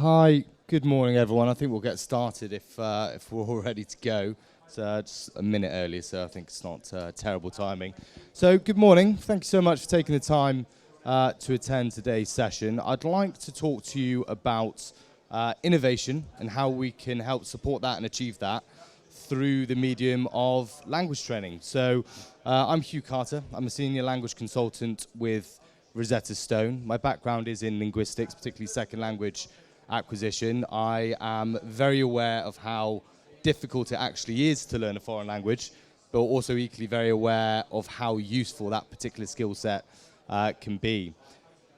Hi, good morning, everyone. I think we'll get started if we're all ready to go. It's just a minute early, so I think it's not terrible timing. So, good morning. Thank you so much for taking the time to attend today's session. I'd like to talk to you about innovation and how we can help support that and achieve that through the medium of language training. So, I'm Huw Carter. I'm a senior language consultant with Rosetta Stone. My background is in linguistics, particularly second language acquisition. I am very aware of how difficult it actually is to learn a foreign language, but also equally very aware of how useful that particular skill set can be.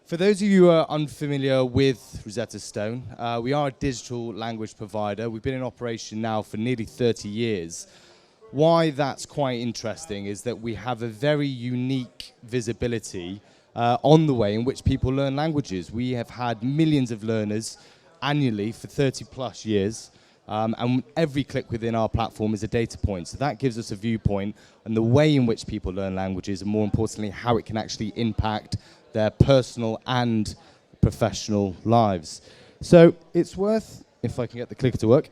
For those of you who are unfamiliar with Rosetta Stone, we are a digital language provider. We've been in operation now for nearly 30 years. Why that's quite interesting is that we have a very unique visibility on the way in which people learn languages. We have had millions of learners annually for 30 plus years, and every click within our platform is a data point. So that gives us a viewpoint on the way in which people learn languages, and more importantly, how it can actually impact their personal and professional lives. So it's worth, if I can get the clicker to work,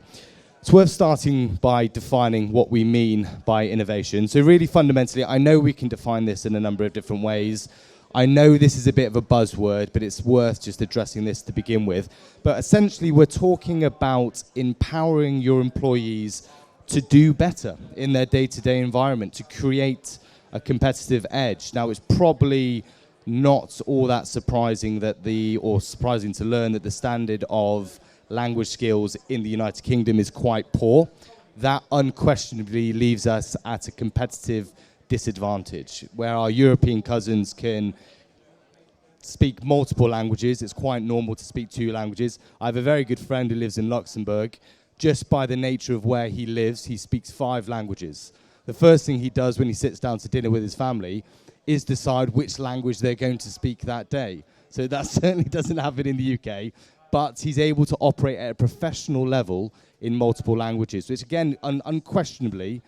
it's worth starting by defining what we mean by innovation. So really fundamentally, I know we can define this in a number of different ways. I know this is a bit of a buzzword, but it's worth just addressing this to begin with. But essentially, we're talking about empowering your employees to do better in their day-to-day environment, to create a competitive edge. Now, it's probably not all that surprising or surprising to learn that the standard of language skills in the United Kingdom is quite poor. That unquestionably leaves us at a competitive disadvantage. Where our European cousins can speak multiple languages, it's quite normal to speak 2 languages. I have a very good friend who lives in Luxembourg. Just by the nature of where he lives, he speaks 5 languages. The first thing he does when he sits down to dinner with his family is decide which language they're going to speak that day. So that certainly doesn't happen in the UK, but he's able to operate at a professional level in multiple languages, which again, unquestionably,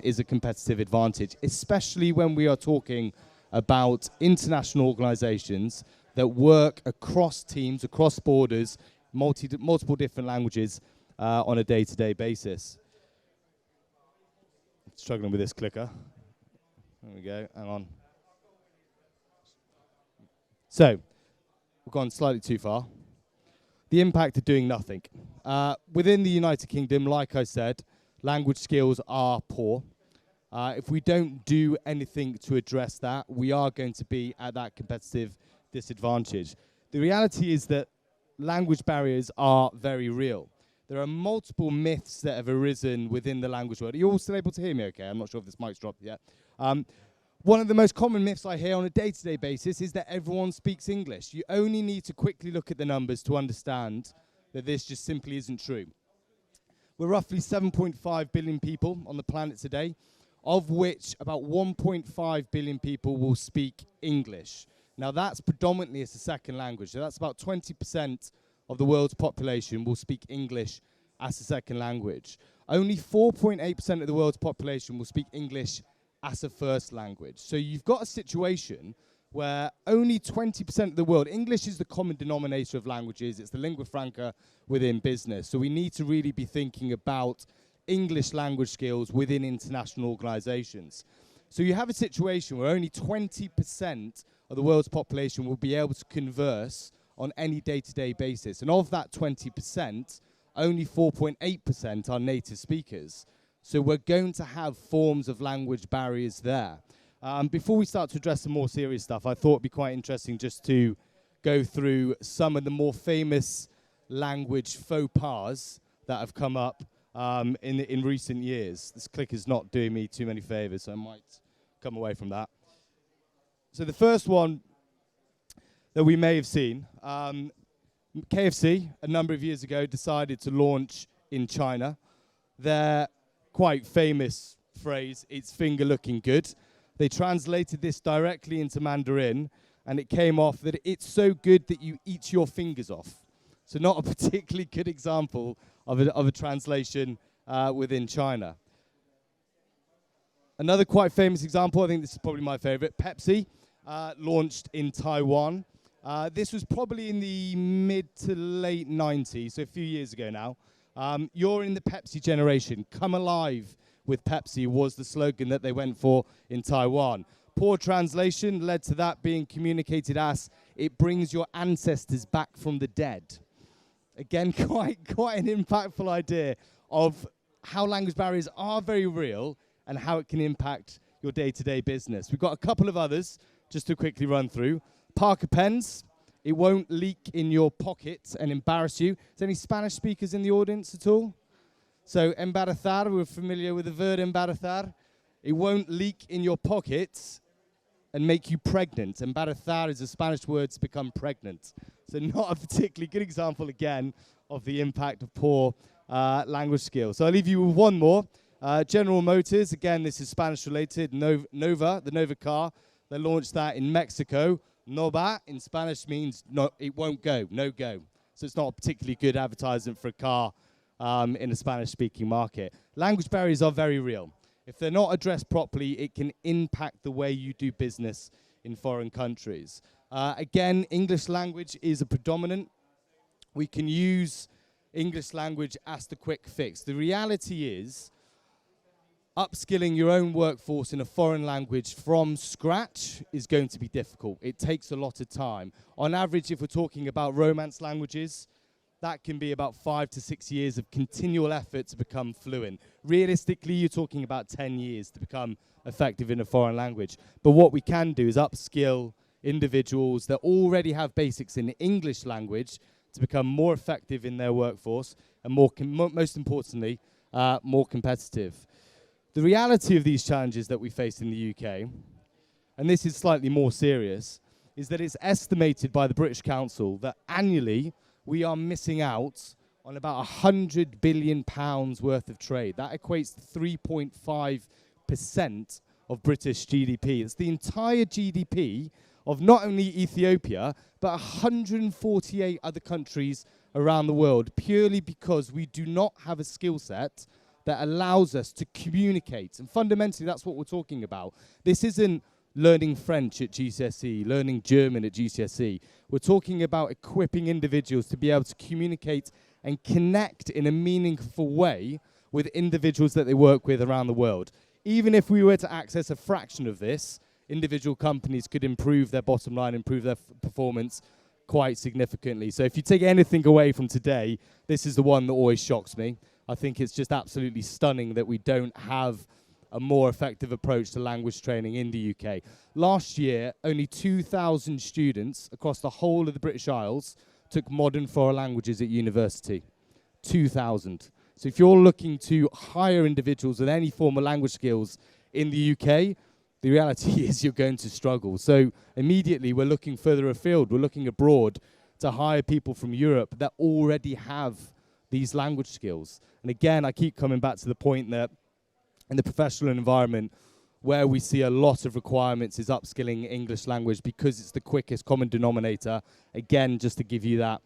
is a competitive advantage, especially when we are talking about international organizations that work across teams, across borders, multiple different languages on a day-to-day basis. Struggling with this clicker. There we go, hang on. So, we've gone slightly too far. The impact of doing nothing. Within the United Kingdom, like I said, language skills are poor. If we don't do anything to address that, we are going to be at that competitive disadvantage. The reality is that language barriers are very real. There are multiple myths that have arisen within the language world. Are you all still able to hear me okay? I'm not sure if this mic's dropped yet. One of the most common myths I hear on a day-to-day basis is that everyone speaks English. You only need to quickly look at the numbers to understand that this just simply isn't true. We're roughly 7.5 billion people on the planet today, of which about 1.5 billion people will speak English. Now that's predominantly as a second language, so that's about 20% of the world's population will speak English as a second language. Only 4.8% of the world's population will speak English as a first language. So you've got a situation where only 20% of the world, English is the common denominator of languages, it's the lingua franca within business. So we need to really be thinking about English language skills within international organizations. So you have a situation where only 20% of the world's population will be able to converse on any day-to-day basis. And of that 20%, only 4.8% are native speakers. So we're going to have forms of language barriers there. Before we start to address some more serious stuff, I thought it'd be quite interesting just to go through some of the more famous language faux pas that have come up in recent years. This clicker's not doing me too many favors, so I might come away from that. So the first one that we may have seen, KFC, a number of years ago, decided to launch in China their quite famous phrase, "It's finger looking good." They translated this directly into Mandarin, and it came off that it's so good that you eat your fingers off. So not a particularly good example of a translation within China. Another quite famous example, I think this is probably my favorite, Pepsi, launched in Taiwan. This was probably in the mid to late 90s, so a few years ago now. You're in the Pepsi generation. Come alive with Pepsi was the slogan that they went for in Taiwan. Poor translation led to that being communicated as, it brings your ancestors back from the dead. Again, quite an impactful idea of how language barriers are very real and how it can impact your day-to-day business. We've got a couple of others just to quickly run through. Parker pens, it won't leak in your pocket and embarrass you. Is there any Spanish speakers in the audience at all? So, embarazar, we're familiar with the verb embarazar. It won't leak in your pockets and make you pregnant. Embarazar is a Spanish word to become pregnant. So not a particularly good example, again, of the impact of poor language skills. So I'll leave you with one more. General Motors, again, this is Spanish related. Nova, the Nova car, they launched that in Mexico. Nova in Spanish means no, it won't go, no go. So it's not a particularly good advertisement for a car in a Spanish-speaking market. Language barriers are very real. If they're not addressed properly, it can impact the way you do business in foreign countries. Again, English language is a predominant. We can use English language as the quick fix. The reality is, upskilling your own workforce in a foreign language from scratch is going to be difficult. It takes a lot of time. On average, if we're talking about Romance languages, that can be about 5 to 6 years of continual effort to become fluent. Realistically, you're talking about 10 years to become effective in a foreign language. But what we can do is upskill individuals that already have basics in the English language to become more effective in their workforce and most importantly, more competitive. The reality of these challenges that we face in the UK, and this is slightly more serious, is that it's estimated by the British Council that annually we are missing out on about £100 billion worth of trade. That equates to 3.5% of British GDP. It's the entire GDP of not only Ethiopia, but 148 other countries around the world, purely because we do not have a skill set that allows us to communicate. And fundamentally, that's what we're talking about. This isn't learning French at GCSE, learning German at GCSE. We're talking about equipping individuals to be able to communicate and connect in a meaningful way with individuals that they work with around the world. Even if we were to access a fraction of this, individual companies could improve their bottom line, improve their performance quite significantly. So if you take anything away from today, this is the one that always shocks me. I think it's just absolutely stunning that we don't have a more effective approach to language training in the UK. Last year, only 2,000 students across the whole of the British Isles took modern foreign languages at university. 2,000. So if you're looking to hire individuals with any form of language skills in the UK, the reality is you're going to struggle. So immediately we're looking further afield. We're looking abroad to hire people from Europe that already have these language skills. And again, I keep coming back to the point that in the professional environment, where we see a lot of requirements is upskilling English language because it's the quickest common denominator, again, just to give you that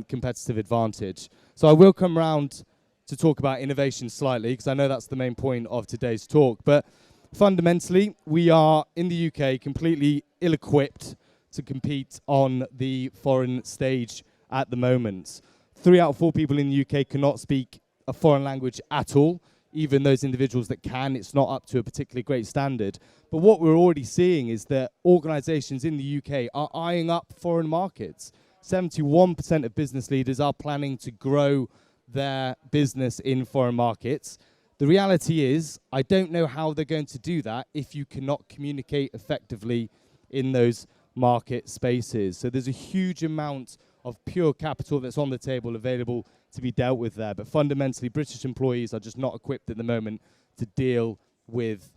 competitive advantage. So I will come round to talk about innovation slightly, because I know that's the main point of today's talk. But fundamentally, we are, in the UK, completely ill-equipped to compete on the foreign stage at the moment. 3 out of 4 people in the UK cannot speak a foreign language at all. Even those individuals that can, it's not up to a particularly great standard. But what we're already seeing is that organisations in the UK are eyeing up foreign markets. 71% of business leaders are planning to grow their business in foreign markets. The reality is, I don't know how they're going to do that if you cannot communicate effectively in those market spaces. So there's a huge amount of pure capital that's on the table available to be dealt with there. But fundamentally, British employees are just not equipped at the moment to deal with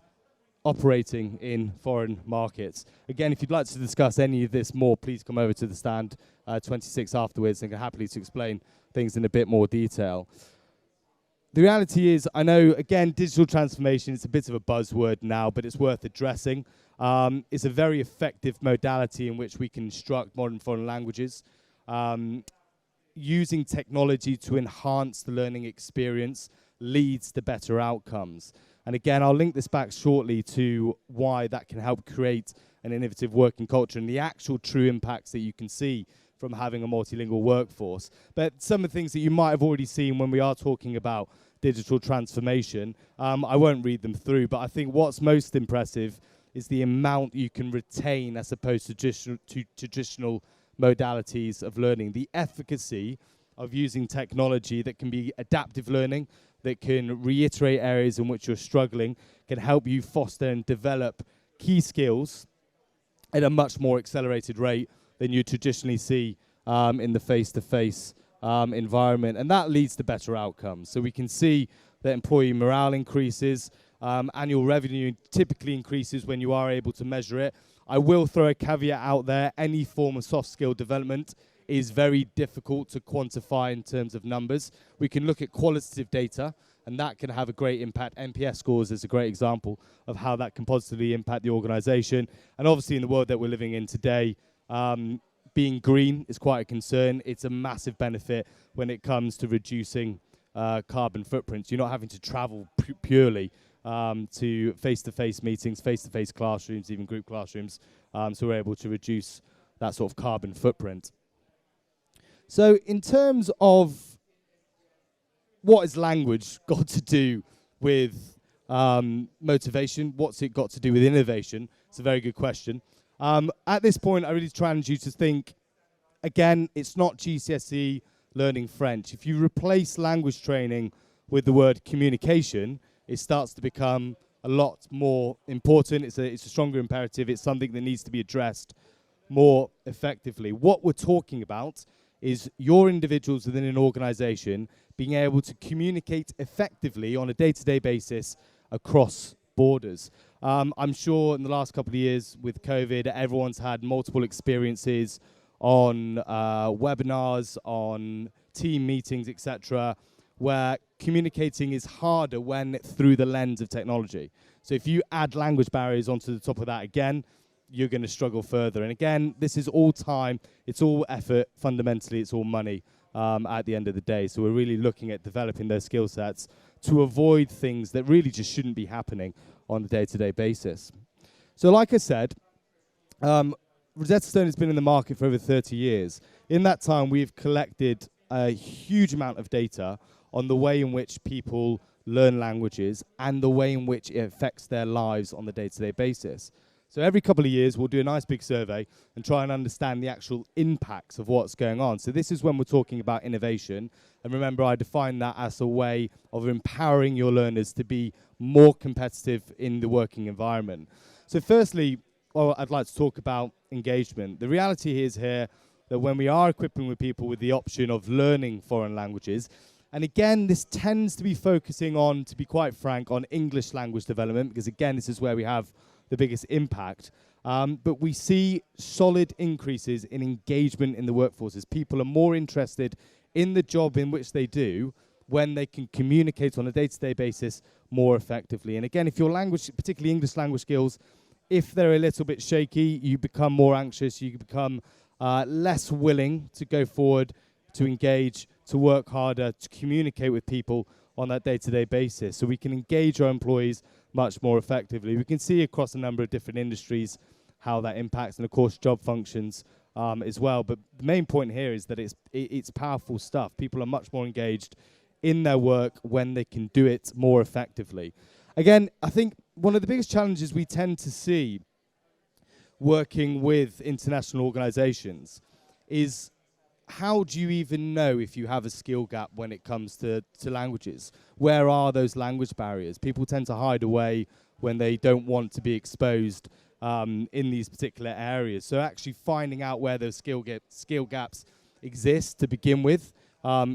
operating in foreign markets. Again, if you'd like to discuss any of this more, please come over to the stand 26 afterwards and I'm happily to explain things in a bit more detail. The reality is, I know, again, digital transformation is a bit of a buzzword now, but it's worth addressing. It's a very effective modality in which we can instruct modern foreign languages. Using technology to enhance the learning experience leads to better outcomes. And again, I'll link this back shortly to why that can help create an innovative working culture and the actual true impacts that you can see from having a multilingual workforce. But some of the things that you might have already seen when we are talking about digital transformation, I won't read them through, but I think what's most impressive is the amount you can retain as opposed to traditional modalities of learning. The efficacy of using technology that can be adaptive learning, that can reiterate areas in which you're struggling, can help you foster and develop key skills at a much more accelerated rate than you traditionally see in the face-to-face environment. And that leads to better outcomes. So we can see that employee morale increases, annual revenue typically increases when you are able to measure it. I will throw a caveat out there. Any form of soft skill development is very difficult to quantify in terms of numbers. We can look at qualitative data, and that can have a great impact. NPS scores is a great example of how that can positively impact the organization. And obviously in the world that we're living in today, being green is quite a concern. It's a massive benefit when it comes to reducing carbon footprints. You're not having to travel purely to face-to-face meetings, face-to-face classrooms, even group classrooms, so we're able to reduce that sort of carbon footprint. So in terms of what has language got to do with motivation, what's it got to do with innovation? It's a very good question. At this point, I really challenge you to think, again, it's not GCSE learning French. If you replace language training with the word communication, it starts to become a lot more important. It's a stronger imperative. It's something that needs to be addressed more effectively. What we're talking about is your individuals within an organization being able to communicate effectively on a day-to-day basis across borders. I'm sure in the last couple of years with COVID, everyone's had multiple experiences on webinars, on team meetings, etc., where communicating is harder when through the lens of technology. So if you add language barriers onto the top of that again, you're going to struggle further. And again, this is all time, it's all effort, fundamentally it's all money at the end of the day. So we're really looking at developing those skill sets to avoid things that really just shouldn't be happening on a day-to-day basis. So like I said, Rosetta Stone has been in the market for over 30 years. In that time, we've collected a huge amount of data on the way in which people learn languages and the way in which it affects their lives on the day-to-day basis. So every couple of years, we'll do a nice big survey and try and understand the actual impacts of what's going on. So this is when we're talking about innovation. And remember, I define that as a way of empowering your learners to be more competitive in the working environment. So firstly, I'd like to talk about engagement. The reality is here that when we are equipping with people with the option of learning foreign languages, and again, this tends to be focusing on, to be quite frank, on English language development, because again, this is where we have the biggest impact. But we see solid increases in engagement in the workforces. People are more interested in the job in which they do when they can communicate on a day-to-day basis more effectively. And again, if your language, particularly English language skills, if they're a little bit shaky, you become more anxious, you become less willing to go forward, to engage, to work harder, to communicate with people on that day-to-day basis. So we can engage our employees much more effectively. We can see across a number of different industries how that impacts, and of course job functions as well. But the main point here is that it's powerful stuff. People are much more engaged in their work when they can do it more effectively. Again, I think one of the biggest challenges we tend to see working with international organizations is, how do you even know if you have a skill gap when it comes to languages? Where are those language barriers? People tend to hide away when they don't want to be exposed in these particular areas. So actually finding out where those skill gaps exist to begin with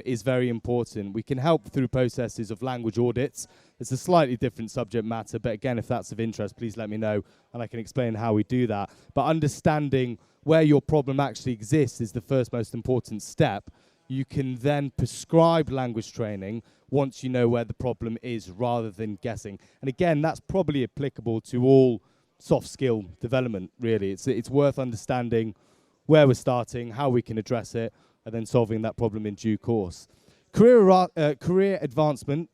is very important. We can help through processes of language audits. It's a slightly different subject matter, but again, if that's of interest, please let me know and I can explain how we do that. But understanding where your problem actually exists is the first most important step. You can then prescribe language training once you know where the problem is, rather than guessing. And again, that's probably applicable to all soft skill development, really. It's worth understanding where we're starting, how we can address it, and then solving that problem in due course. Career advancement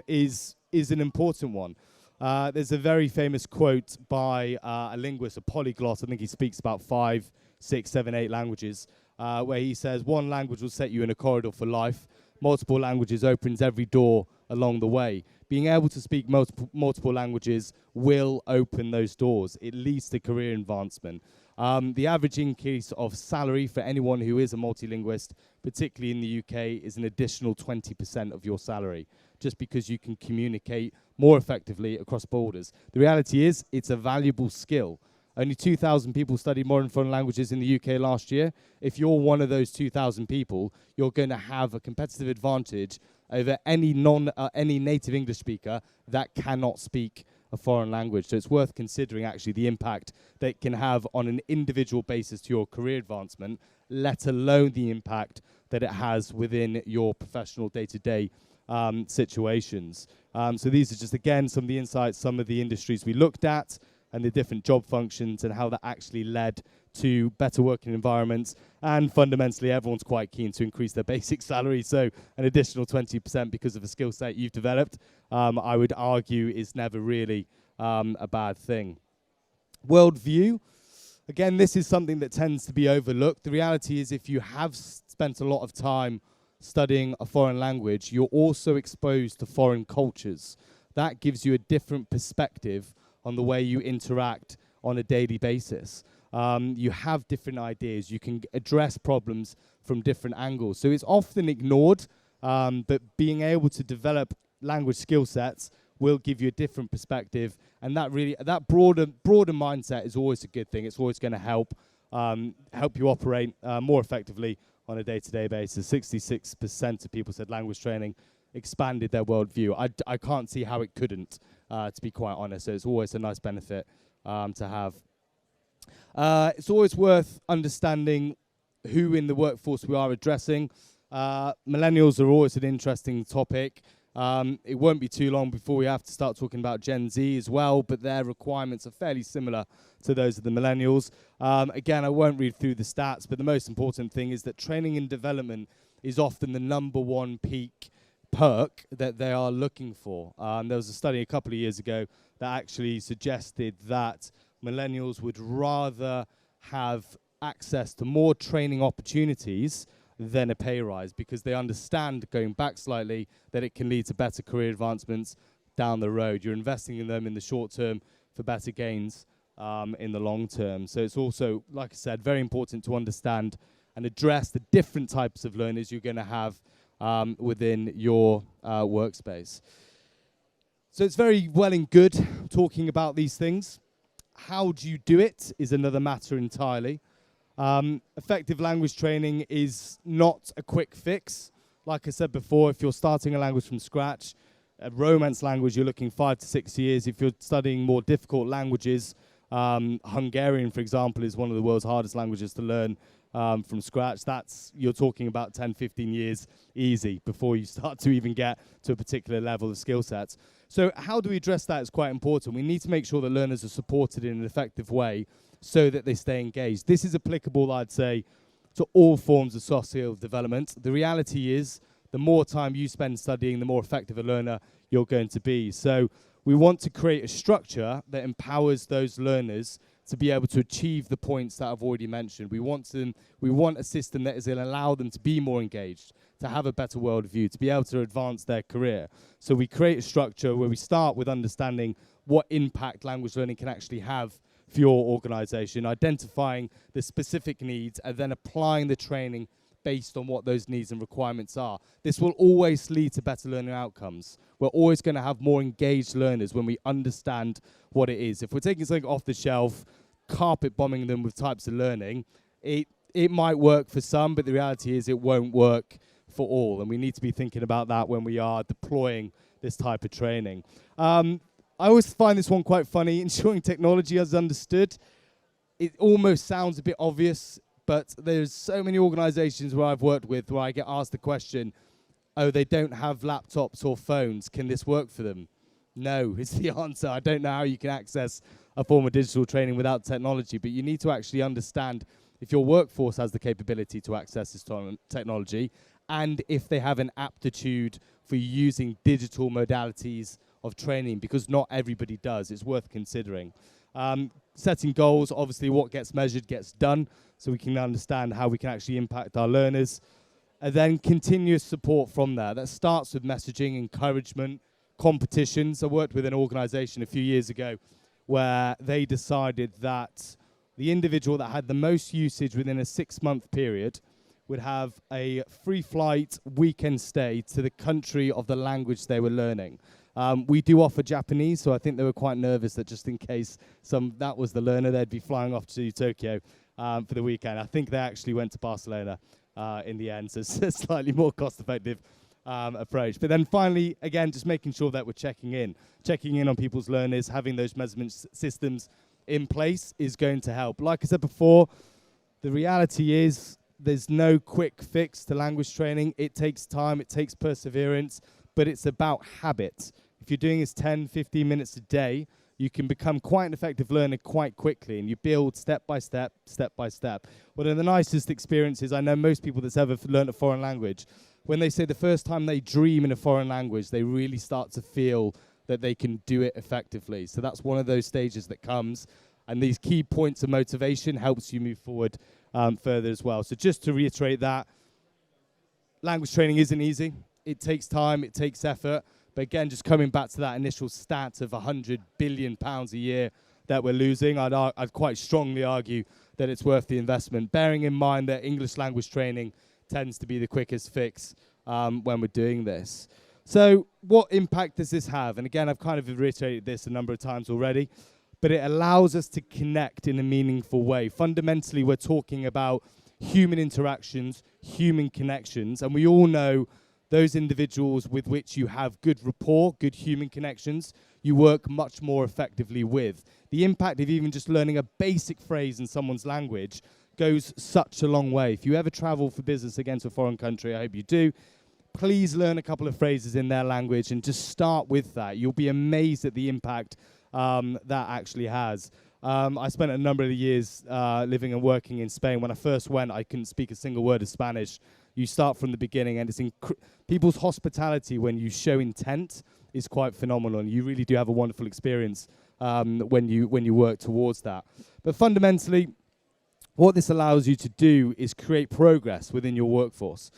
is an important one. There's a very famous quote by a linguist, a polyglot. I think he speaks about 5, 6, 7, 8 languages, where he says, one language will set you in a corridor for life. Multiple languages opens every door along the way. Being able to speak multiple languages will open those doors. It leads to career advancement. The average increase of salary for anyone who is a multilinguist, particularly in the UK, is an additional 20% of your salary, just because you can communicate more effectively across borders. The reality is, it's a valuable skill. Only 2,000 people studied modern foreign languages in the UK last year. If you're one of those 2,000 people, you're going to have a competitive advantage over any native English speaker that cannot speak a foreign language. So it's worth considering actually the impact that it can have on an individual basis to your career advancement, let alone the impact that it has within your professional day-to-day situations. So these are just, again, some of the insights, some of the industries we looked at, and the different job functions and how that actually led to better working environments. And fundamentally, everyone's quite keen to increase their basic salary. So an additional 20% because of a skill set you've developed, I would argue is never really a bad thing. Worldview. Again, this is something that tends to be overlooked. The reality is if you have spent a lot of time studying a foreign language, you're also exposed to foreign cultures. That gives you a different perspective on the way you interact on a daily basis. You have different ideas. You can address problems from different angles. So it's often ignored, but being able to develop language skill sets will give you a different perspective. And that broader mindset is always a good thing. It's always going to help you operate more effectively on a day-to-day basis. 66% of people said language training expanded their worldview. I can't see how it couldn't, to be quite honest. So it's always a nice benefit to have. It's always worth understanding who in the workforce we are addressing. Millennials are always an interesting topic. It won't be too long before we have to start talking about Gen Z as well, but their requirements are fairly similar to those of the millennials. Again, I won't read through the stats, but the most important thing is that training and development is often the number one perk that they are looking for. There was a study a couple of years ago that actually suggested that millennials would rather have access to more training opportunities than a pay rise, because they understand, going back slightly, that it can lead to better career advancements down the road. You're investing in them in the short term for better gains in the long term. So it's also, like I said, very important to understand and address the different types of learners you're going to have within your workspace. So it's very well and good talking about these things. How do you do it is another matter entirely. Effective language training is not a quick fix. Like I said before, if you're starting a language from scratch, a Romance language, you're looking 5 to 6 years. If you're studying more difficult languages, Hungarian, for example, is one of the world's hardest languages to learn from scratch. You're talking about 10, 15 years easy before you start to even get to a particular level of skill sets. So how do we address that is quite important. We need to make sure that learners are supported in an effective way so that they stay engaged. This is applicable, I'd say, to all forms of soft skill development. The reality is, the more time you spend studying, the more effective a learner you're going to be. So we want to create a structure that empowers those learners to be able to achieve the points that I've already mentioned. We want a system that is going to allow them to be more engaged, to have a better worldview, to be able to advance their career. So we create a structure where we start with understanding what impact language learning can actually have for your organization, identifying the specific needs, and then applying the training based on what those needs and requirements are. This will always lead to better learning outcomes. We're always going to have more engaged learners when we understand what it is. If we're taking something off the shelf, carpet bombing them with types of learning, it might work for some, but the reality is it won't work for all. And we need to be thinking about that when we are deploying this type of training. I always find this one quite funny. Ensuring technology is understood. It almost sounds a bit obvious, but there's so many organizations where I've worked with where I get asked the question, oh, they don't have laptops or phones. Can this work for them? No, is the answer. I don't know how you can access a form of digital training without technology, but you need to actually understand if your workforce has the capability to access this technology, and if they have an aptitude for using digital modalities of training, because not everybody does. It's worth considering. Setting goals, obviously what gets measured gets done, so we can understand how we can actually impact our learners. And then continuous support from there. That starts with messaging, encouragement, competitions. I worked with an organization a few years ago where they decided that the individual that had the most usage within a 6-month period would have a free flight weekend stay to the country of the language they were learning. We do offer Japanese, so I think they were quite nervous that just in case that was the learner, they'd be flying off to Tokyo for the weekend. I think they actually went to Barcelona in the end, so it's a slightly more cost-effective approach. But then finally, again, just making sure that we're checking in on people's learners, having those measurement systems in place is going to help. Like I said before, the reality is there's no quick fix to language training. It takes time, it takes perseverance, but it's about habit. If you're doing this 10, 15 minutes a day, you can become quite an effective learner quite quickly, and you build step by step, step by step. One of the nicest experiences, I know most people that's ever learned a foreign language, when they say the first time they dream in a foreign language, they really start to feel that they can do it effectively. So that's one of those stages that comes, and these key points of motivation helps you move forward further as well. So just to reiterate that, language training isn't easy. It takes time, it takes effort. But again, just coming back to that initial stat of £100 billion a year that we're losing, I'd quite strongly argue that it's worth the investment, bearing in mind that English language training tends to be the quickest fix when we're doing this. So what impact does this have? And again, I've kind of reiterated this a number of times already, but it allows us to connect in a meaningful way. Fundamentally, we're talking about human interactions, human connections, and we all know those individuals with which you have good rapport, good human connections, you work much more effectively with. The impact of even just learning a basic phrase in someone's language goes such a long way. If you ever travel for business again to a foreign country, I hope you do, please learn a couple of phrases in their language and just start with that. You'll be amazed at the impact that actually has. I spent a number of years living and working in Spain. When I first went, I couldn't speak a single word of Spanish. You start from the beginning, and it's people's hospitality when you show intent is quite phenomenal, and you really do have a wonderful experience when you work towards that. But fundamentally, what this allows you to do is create progress within your workforce.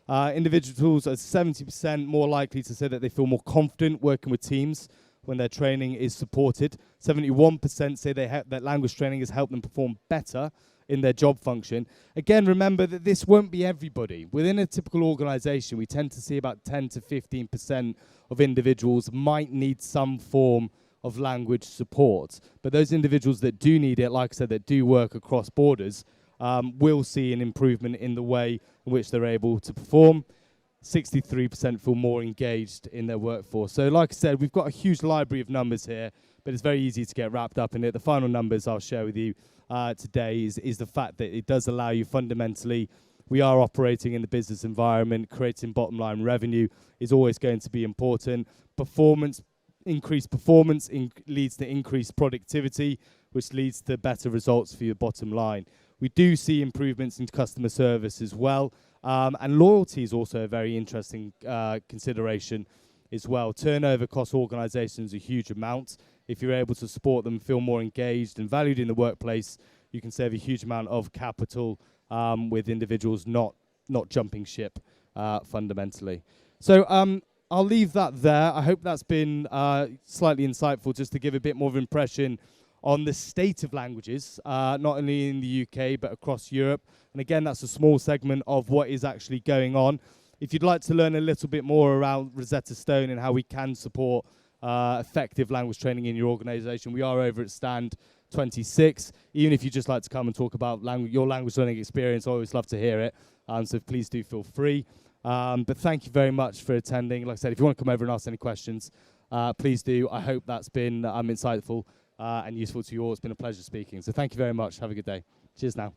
Individuals are 70% more likely to say that they feel more confident working with teams when their training is supported. 71% say that language training has helped them perform better in their job function. Again, remember that this won't be everybody. Within a typical organization, we tend to see about 10 to 15% of individuals might need some form of language support. But those individuals that do need it, like I said, that do work across borders, will see an improvement in the way in which they're able to perform. 63% feel more engaged in their workforce. So like I said, we've got a huge library of numbers here, but it's very easy to get wrapped up in it. The final numbers I'll share with you today is the fact that it does allow you fundamentally, we are operating in the business environment, creating bottom line revenue is always going to be important. Increased performance leads to increased productivity, which leads to better results for your bottom line. We do see improvements in customer service as well. And loyalty is also a very interesting consideration as well. Turnover costs organizations a huge amount. If you're able to support them, feel more engaged and valued in the workplace, you can save a huge amount of capital with individuals not jumping ship fundamentally. So I'll leave that there. I hope that's been slightly insightful, just to give a bit more of an impression on the state of languages, not only in the UK, but across Europe. And again, that's a small segment of what is actually going on. If you'd like to learn a little bit more around Rosetta Stone and how we can support effective language training in your organization, we are over at stand 26. Even if you'd just like to come and talk about your language learning experience, I always love to hear it. So please do feel free. But thank you very much for attending. Like I said, if you want to come over and ask any questions, please do. I hope that's been insightful and useful to you all. It's been a pleasure speaking. So thank you very much. Have a good day. Cheers now.